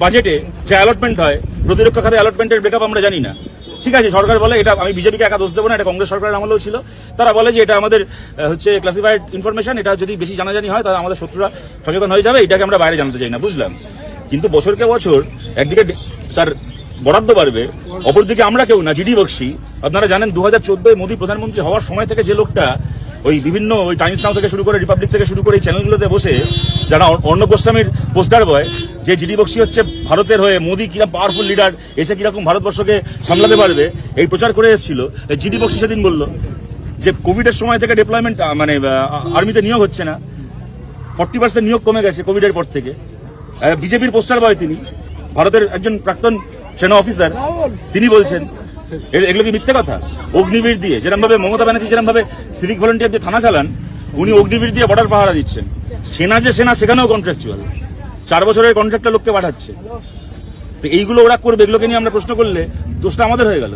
বাজেটে যে অ্যালটমেন্ট হয় প্রতিরক্ষা খাতে অ্যালটমেন্টের ব্রেকআপ আমরা জানি না। ঠিক আছে, সরকার বলে এটা, আমি বিজেপিকে একা দোষ দেবো না, এটা কংগ্রেস সরকারের আমলেও ছিল। তারা বলে যে এটা আমাদের হচ্ছে ক্লাসিফাইড ইনফরমেশন, এটা যদি বেশি জানাজানি হয় তাহলে আমাদের শত্রুরা সচেতন হয়ে যাবে, এটাকে আমরা বাইরে জানতে চাই না, বুঝলাম। কিন্তু বছরকে বছর একদিকে তার বরাদ্দ বাড়বে, অপরদিকে আমরা কেউ না, জিডি বক্সি। আপনারা জানেন 2014 মোদী প্রধানমন্ত্রী হওয়ার সময় থেকে যে লোকটা ওই বিভিন্ন ওই টাইমস নাও থেকে শুরু করে রিপাবলিক থেকে শুরু করে এই চ্যানেলগুলোতে বসে যারা অর্ণব গোস্বামীর পোস্টার বয় যে জিডি বক্সি হচ্ছে ভারতের হয়ে মোদী কিরকম পাওয়ারফুল লিডার, এসে কিরকম ভারতবর্ষকে সামলাতে পারবে, এই প্রচার করে এসেছিল। জিডি বক্সি সেদিন বলল যে কোভিডের সময় থেকে ডেপ্লয়মেন্ট মানে আর্মিতে নিয়োগ হচ্ছে না, 40% নিয়োগ কমে গেছে কোভিডের পর থেকে। বিজেপির পোস্টার বয় তিনি, ভারতের একজন প্রাক্তন সেনা অফিসার, তিনি বলছেন। এগুলো কি মিথ্যে কথা? অগ্নিবীর দিয়ে যেরকম ভাবে মমতা ব্যানার্জি যেরকম ভাবে সিভিক ভলেন্টিয়ার দিয়ে থানা চালান, উনি অগ্নিবীর দিয়ে বর্ডার পাহারা দিচ্ছেন। সেনা যে সেনা, সেখানেও কন্ট্রাকচুয়াল, 4 বছরের কন্ট্রাক্টটা লোককে পাঠাচ্ছে। তো এইগুলো ওরা করবে, এগুলোকে নিয়ে আমরা প্রশ্ন করলে দোষটা আমাদের হয়ে গেল।